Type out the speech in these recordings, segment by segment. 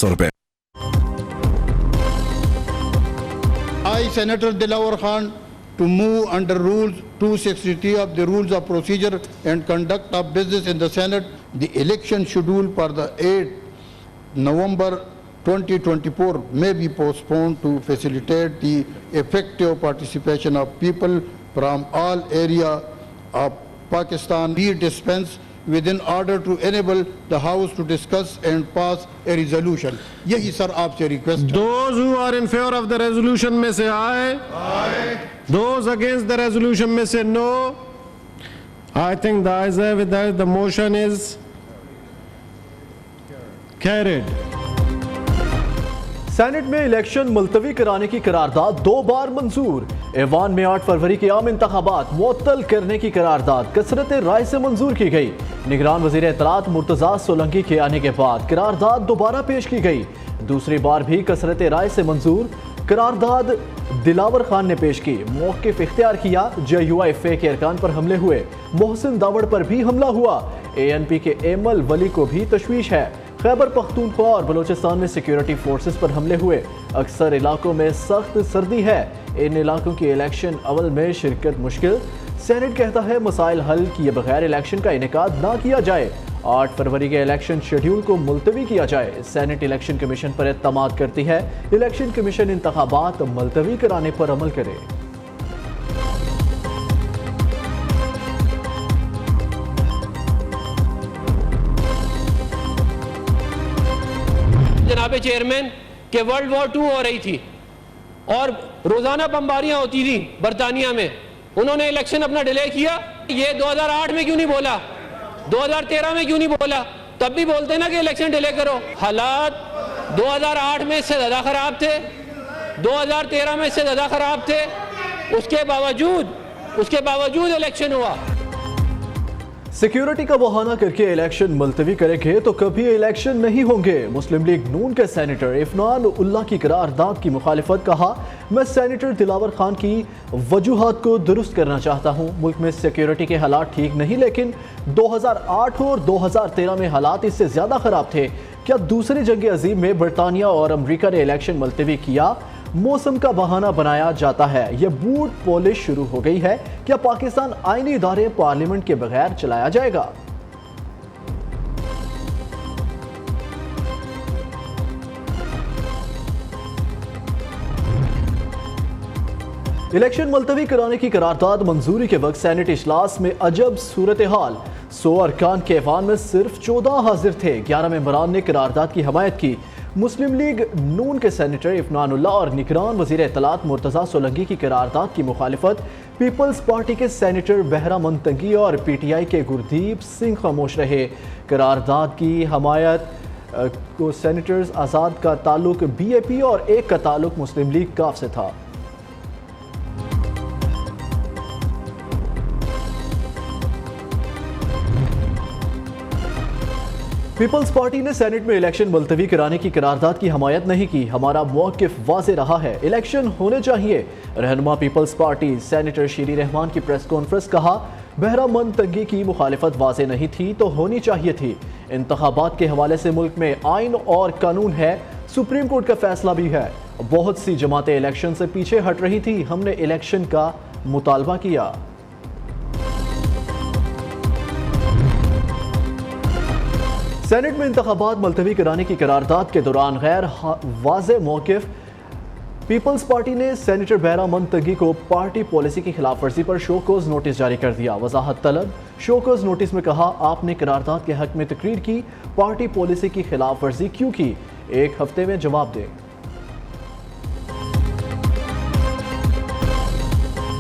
₹1500। I, Senator Dilawar Khan, to move under Rules 263 of the Rules of Procedure and Conduct of Business in the Senate, the election schedule for the 8th November 2024 may be postponed to facilitate the effective participation of people from all areas of Pakistan be dispensed with in order to enable the House to discuss and pass a resolution. یہی سر آپ سے request ہے. Those who are in favor of the resolution may say aye. Aye. Those against the resolution may say no. I think the ayes have it, the motion is carried. Senate میں election ملتوی کرانے کی قرارداد 2 بار منظور. ایوان میں 8 فروری کے عام انتخابات معطل کرنے کی قرارداد کثرت رائے سے منظور کی گئی. نگران وزیر اطلاعات مرتضیٰ سولنگی کے آنے کے بعد قرارداد دوبارہ پیش کی گئی. دوسری بار بھی کثرت رائے سے منظور. قرارداد دلاور خان نے پیش کی. موقف اختیار کیا. JUIFA کے ارکان پر حملے ہوئے. محسن داوڑ پر بھی حملہ ہوا. ANP کے ایمل ولی کو بھی تشویش ہے. خیبر پختونخوا اور بلوچستان میں سیکیورٹی فورسز پر حملے ہوئے. اکثر علاقوں میں سخت سردی ہے. ان علاقوں کی الیکشن عمل میں شرکت مشکل. سینٹ کہتا ہے مسائل حل کیے بغیر الیکشن کا انعقاد نہ کیا جائے. 8 فروری کے الیکشن شیڈیول کو ملتوی کیا جائے. سینٹ الیکشن کمیشن پر اعتماد کرتی ہے. الیکشن کمیشن انتخابات ملتوی کرانے پر عمل کرے. جناب چیئرمین کہ ورلڈ وار 2 ہو رہی تھی اور روزانہ بمباریاں ہوتی تھی برطانیہ میں. انہوں نے الیکشن اپنا ڈیلے کیا. یہ 2008 میں کیوں نہیں بولا؟ 2013 میں کیوں نہیں بولا؟ تب بھی بولتے نا کہ الیکشن ڈیلے کرو. حالات 2008 میں اس سے زیادہ خراب تھے, 2013 میں اس سے زیادہ خراب تھے. اس کے باوجود الیکشن ہوا. سیکیورٹی کا بہانہ کر کے الیکشن ملتوی کریں گے تو کبھی الیکشن نہیں ہوں گے. مسلم لیگ نون کے سینیٹر عفنان اللہ کی قرارداد کی مخالفت. کہا میں سینیٹر دلاور خان کی وجوہات کو درست کرنا چاہتا ہوں. ملک میں سیکیورٹی کے حالات ٹھیک نہیں, لیکن 2008 اور 2013 میں حالات اس سے زیادہ خراب تھے. کیا دوسری جنگ عظیم میں برطانیہ اور امریکہ نے الیکشن ملتوی کیا؟ موسم کا بہانہ بنایا جاتا ہے. یہ بوٹ پولش شروع ہو گئی ہے. کیا پاکستان آئینی ادارے پارلیمنٹ کے بغیر چلایا جائے گا؟ الیکشن ملتوی کرانے کی قرارداد منظوری کے وقت سینٹ اجلاس میں عجب صورتحال. 100 ارکان کے ایوان میں صرف 14 حاضر تھے. 11 ممبران نے قرارداد کی حمایت کی. مسلم لیگ نون کے سینیٹر عفنان اللہ اور نگران وزیر اطلاعات مرتضیٰ سولنگی کی قرارداد کی مخالفت. پیپلز پارٹی کے سینیٹر بہرہ منتنگی اور PTI کے گردیپ سنگھ خاموش رہے. قرارداد کی حمایت کو سینیٹرز آزاد کا تعلق BAP اور ایک کا تعلق مسلم لیگ کاف سے تھا. پیپلز پارٹی نے سینٹ میں الیکشن ملتوی کرانے کی قرارداد کی حمایت نہیں کی. ہمارا موقف واضح رہا ہے, الیکشن ہونے چاہیے. رہنما پیپلز پارٹی سینیٹر شیری رحمان کی پریس کانفرنس. کہا بہرہ منتنگی کی مخالفت واضح نہیں تھی تو ہونی چاہیے تھی. انتخابات کے حوالے سے ملک میں آئین اور قانون ہے. سپریم کورٹ کا فیصلہ بھی ہے. بہت سی جماعتیں الیکشن سے پیچھے ہٹ رہی تھی. ہم نے الیکشن کا مطالبہ کیا. سینٹ میں انتخابات ملتوی کرانے کی قرارداد کے دوران غیر واضح موقف. پیپلز پارٹی نے سینیٹر بہرہ منتگی کو پارٹی پالیسی کی خلاف ورزی پر شو کوز نوٹس جاری کر دیا. وضاحت طلب. شو کوز نوٹس میں کہا آپ نے قرارداد کے حق میں تقریر کی, پارٹی پالیسی کی خلاف ورزی کیوں کی؟ 1 ہفتے میں جواب دیں.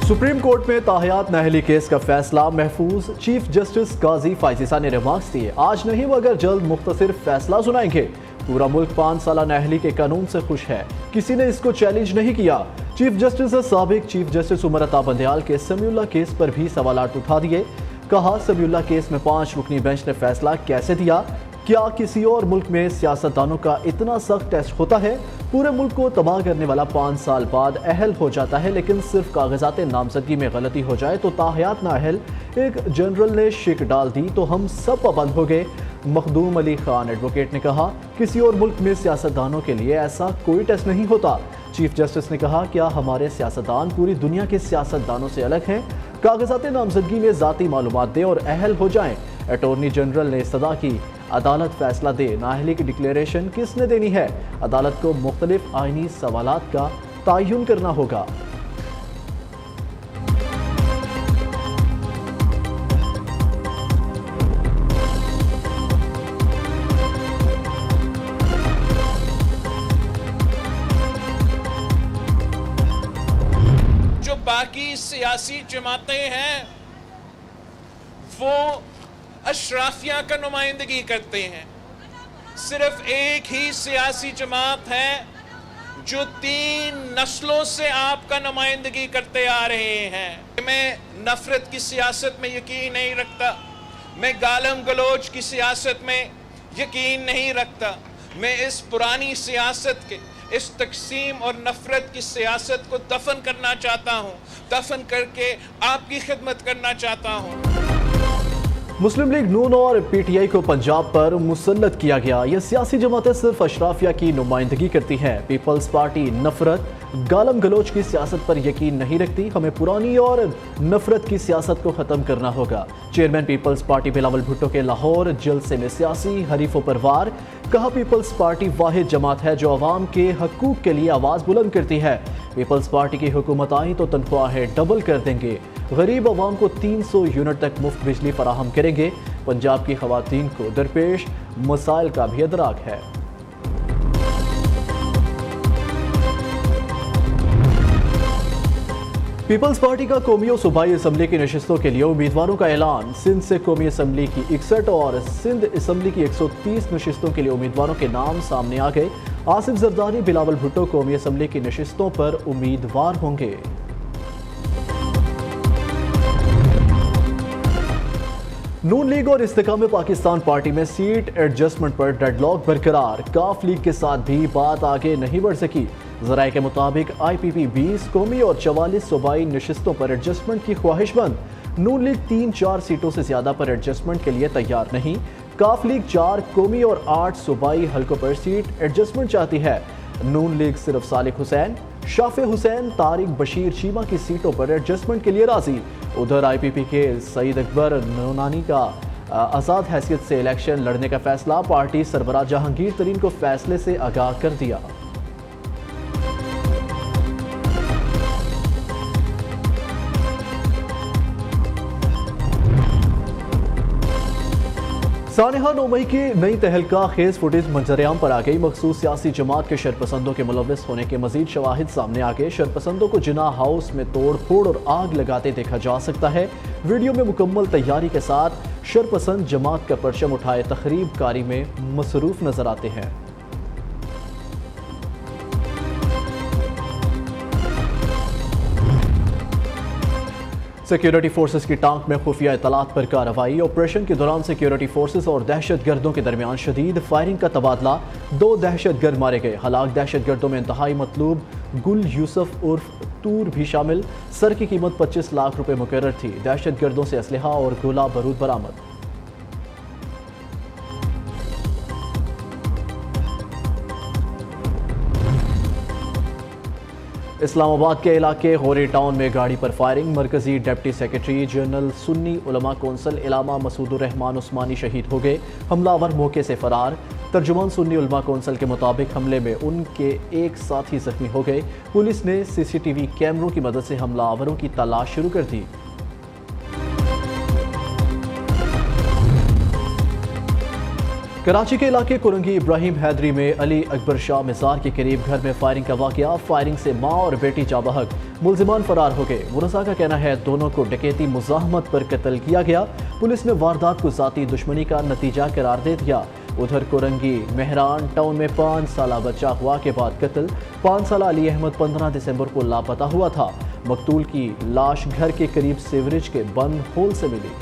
سپریم کورٹ میں تاحیات نااہلی کیس کا فیصلہ محفوظ. چیف جسٹس قاضی فائزیزہ نے ریمارکس دیے. آج نہیں مگر جلد مختصر فیصلہ سنائیں گے. پورا ملک 5 سالہ نااہلی کے قانون سے خوش ہے. کسی نے اس کو چیلنج نہیں کیا. چیف جسٹس نے سابق چیف جسٹس عمر عطا بندیال کے سمیع اللہ کیس پر بھی سوالات اٹھا دیے. کہا سمیع اللہ کیس میں 5 رکنی بینچ نے فیصلہ کیسے دیا؟ کیا کسی اور ملک میں سیاستدانوں کا اتنا سخت ٹیسٹ ہوتا ہے؟ پورے ملک کو تباہ کرنے والا 5 سال بعد اہل ہو جاتا ہے, لیکن صرف کاغذات نامزدگی میں غلطی ہو جائے تو تاحیات نااہل. ایک جنرل نے شک ڈال دی تو ہم سب پابند ہو گئے. مخدوم علی خان ایڈوکیٹ نے کہا کسی اور ملک میں سیاستدانوں کے لیے ایسا کوئی ٹیسٹ نہیں ہوتا۔ چیف جسٹس نے کہا کیا ہمارے سیاستدان پوری دنیا کے سیاستدانوں سے الگ ہیں؟ کاغذات نامزدگی میں ذاتی معلومات دیں اور اہل ہو جائیں۔ اٹارنی جنرل نے استدعا کی عدالت فیصلہ دے، نااہلی کی ڈکلیریشن کس نے دینی ہے؟ عدالت کو مختلف آئینی سوالات کا تعین کرنا ہوگا۔ جو باقی سیاسی جماعتیں ہیں وہ اشرافیہ کا نمائندگی کرتے ہیں، صرف ایک ہی سیاسی جماعت ہے جو 3 نسلوں سے آپ کا نمائندگی کرتے آ رہے ہیں۔ میں نفرت کی سیاست میں یقین نہیں رکھتا، میں گالم گلوچ کی سیاست میں یقین نہیں رکھتا، میں اس پرانی سیاست کے اس تقسیم اور نفرت کی سیاست کو دفن کرنا چاہتا ہوں، دفن کر کے آپ کی خدمت کرنا چاہتا ہوں۔ مسلم لیگ نون اور پی ٹی آئی کو پنجاب پر مسلط کیا گیا۔ یہ سیاسی جماعتیں صرف اشرافیہ کی نمائندگی کرتی ہیں۔ پیپلز پارٹی نفرت، گالم گلوچ کی سیاست پر یقین نہیں رکھتی، ہمیں پرانی اور نفرت کی سیاست کو ختم کرنا ہوگا۔ Chairman Peoples Party Bilawal Bhutto کے لاہور جلسے میں سیاسی حریفوں پر وار، کہا پیپلز پارٹی واحد جماعت ہے جو عوام کے حقوق کے لیے آواز بلند کرتی ہے۔ پیپلز پارٹی کی حکومت آئی تو تنخواہیں ڈبل کر دیں گے، غریب عوام کو 300 یونٹ تک مفت بجلی فراہم کریں گے۔ پنجاب کی خواتین کو درپیش مسائل کا بھی ادراک ہے۔ پیپلز پارٹی کا قومی اور صوبائی اسمبلی کی نشستوں کے لیے امیدواروں کا اعلان۔ سندھ سے قومی اسمبلی کی 61 اور سندھ اسمبلی کی 130 نشستوں کے لیے امیدواروں کے نام سامنے آ گئے۔ آصف زرداری، بلاول بھٹو قومی اسمبلی کی نشستوں پر امیدوار ہوں گے۔ نون لیگ اور استحکام پاکستان پارٹی میں سیٹ ایڈجسٹمنٹ پر ڈیڈ لاک برقرار، کاف لیگ کے ساتھ بھی بات آگے نہیں بڑھ سکی۔ ذرائع کے مطابق آئی پی پی 20 قومی اور 44 صوبائی نشستوں پر ایڈجسٹمنٹ کی خواہش مند، نون لیگ 3-4 سیٹوں سے زیادہ پر ایڈجسٹمنٹ کے لیے تیار نہیں۔ کاف لیگ 4 قومی اور 8 صوبائی حلقوں پر سیٹ ایڈجسٹمنٹ چاہتی ہے۔ نون لیگ صرف صالح حسین، شافع حسین، طارق بشیر چیمہ کی سیٹوں پر ایڈجسٹمنٹ کے لیے راضی۔ ادھر آئی پی پی کے سعید اکبر نونانی کا آزاد حیثیت سے الیکشن لڑنے کا فیصلہ، پارٹی سربراہ جہانگیر ترین کو فیصلے سے آگاہ کر دیا۔ سانحہ 9 مئی کی نئی تہلکہ خیز فوٹیج منظر عام پر آ گئی۔ مخصوص سیاسی جماعت کے شرپسندوں کے ملوث ہونے کے مزید شواہد سامنے آ گئے۔ شرپسندوں کو جناح ہاؤس میں توڑ پھوڑ اور آگ لگاتے دیکھا جا سکتا ہے۔ ویڈیو میں مکمل تیاری کے ساتھ شرپسند جماعت کا پرچم اٹھائے تخریب کاری میں مصروف نظر آتے ہیں۔ سیکیورٹی فورسز کی ٹانک میں خفیہ اطلاعات پر کارروائی۔ آپریشن کے دوران سیکیورٹی فورسز اور دہشت گردوں کے درمیان شدید فائرنگ کا تبادلہ، 2 دہشت گرد مارے گئے۔ ہلاک دہشت گردوں میں انتہائی مطلوب گل یوسف عرف تور بھی شامل۔ سر کی قیمت 25 لاکھ روپے مقرر تھی۔ دہشت گردوں سے اسلحہ اور گولہ بارود برآمد۔ اسلام آباد کے علاقے غوری ٹاؤن میں گاڑی پر فائرنگ، مرکزی ڈپٹی سیکرٹری جنرل سنی علماء کونسل علامہ مسعود الرحمان عثمانی شہید ہو گئے، حملہ آور موقع سے فرار۔ ترجمان سنی علماء کونسل کے مطابق حملے میں ان کے ایک ساتھی زخمی ہو گئے۔ پولیس نے سی سی ٹی وی کیمروں کی مدد سے حملہ آوروں کی تلاش شروع کر دی۔ کراچی کے علاقے کورنگی ابراہیم حیدری میں علی اکبر شاہ مزار کے قریب گھر میں فائرنگ کا واقعہ، فائرنگ سے ماں اور بیٹی جاں بحق، ملزمان فرار ہو گئے۔ ورثاء کا کہنا ہے دونوں کو ڈکیتی مزاحمت پر قتل کیا گیا۔ پولیس نے واردات کو ذاتی دشمنی کا نتیجہ قرار دے دیا۔ ادھر کورنگی مہران ٹاؤن میں 5 سالہ بچہ ہوا کے بعد قتل، 5 سالہ علی احمد 15 دسمبر کو لاپتہ ہوا تھا۔ مقتول کی لاش گھر کے قریب سیوریج کے بند ہول سے ملی۔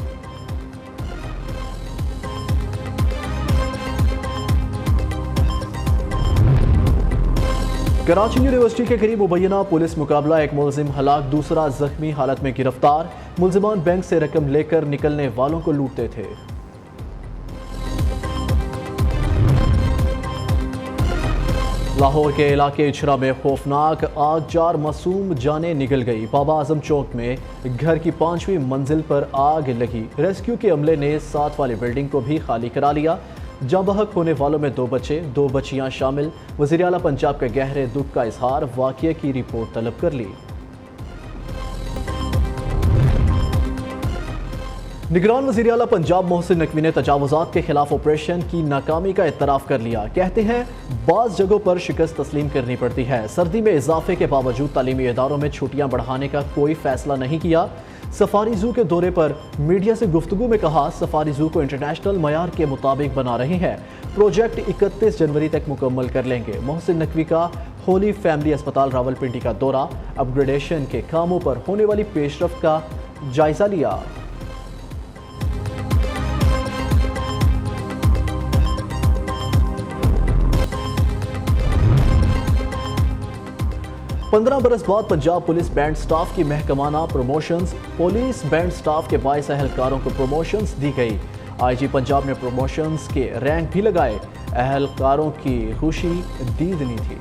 کراچی یونیورسٹی کے قریب مبینہ پولیس مقابلہ، ایک ملزم ہلاک، دوسرا زخمی حالت میں گرفتار۔ ملزمان بینک سے رقم لے کر نکلنے والوں کو لوٹتے تھے۔ لاہور کے علاقے اچھرا میں خوفناک آگ، 4 معصوم جانیں نگل گئی۔ بابا اعظم چوک میں گھر کی 5ویں منزل پر آگ لگی۔ ریسکیو کے عملے نے 7 والی بلڈنگ کو بھی خالی کرا لیا۔ جاں بحق ہونے والوں میں 2 بچے، 2 بچیاں شامل۔ وزیر اعلیٰ پنجاب کے گہرے دکھ کا اظہار، واقعے کی رپورٹ طلب کر لی۔ نگران وزیر اعلیٰ پنجاب محسن نقوی نے تجاوزات کے خلاف آپریشن کی ناکامی کا اعتراف کر لیا۔ کہتے ہیں بعض جگہوں پر شکست تسلیم کرنی پڑتی ہے۔ سردی میں اضافے کے باوجود تعلیمی اداروں میں چھٹیاں بڑھانے کا کوئی فیصلہ نہیں کیا۔ سفاری زو کے دورے پر میڈیا سے گفتگو میں کہا، سفاری زو کو انٹرنیشنل معیار کے مطابق بنا رہے ہیں۔ پروجیکٹ 31 جنوری تک مکمل کر لیں گے۔ محسن نقوی کا ہولی فیملی اسپتال راولپنڈی کا دورہ، اپ گریڈیشن کے کاموں پر ہونے والی پیش رفت کا جائزہ لیا۔ 15 برس بعد پنجاب پولیس بینڈ سٹاف کی محکمانہ پروموشنز۔ پولیس بینڈ سٹاف کے 22 اہلکاروں کو پروموشنز دی گئی۔ آئی جی پنجاب نے پروموشنز کے رینک بھی لگائے۔ اہلکاروں کی خوشی دیدنی تھی۔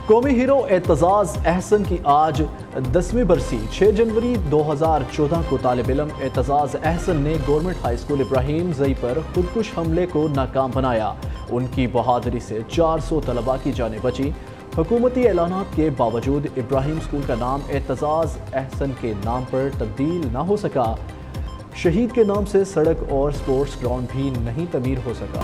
قومی ہیرو اعتزاز احسن کی آج 10ویں برسی۔ 6 جنوری 2014 کو طالب علم اعتزاز احسن نے گورنمنٹ ہائی اسکول ابراہیم زئی پر خودکش حملے کو ناکام بنایا۔ ان کی بہادری سے 400 طلباء کی جانیں بچی۔ حکومتی اعلانات کے باوجود ابراہیم اسکول کا نام اعتزاز احسن کے نام پر تبدیل نہ ہو سکا۔ شہید کے نام سے سڑک اور سپورٹس گراؤنڈ بھی نہیں تعمیر ہو سکا۔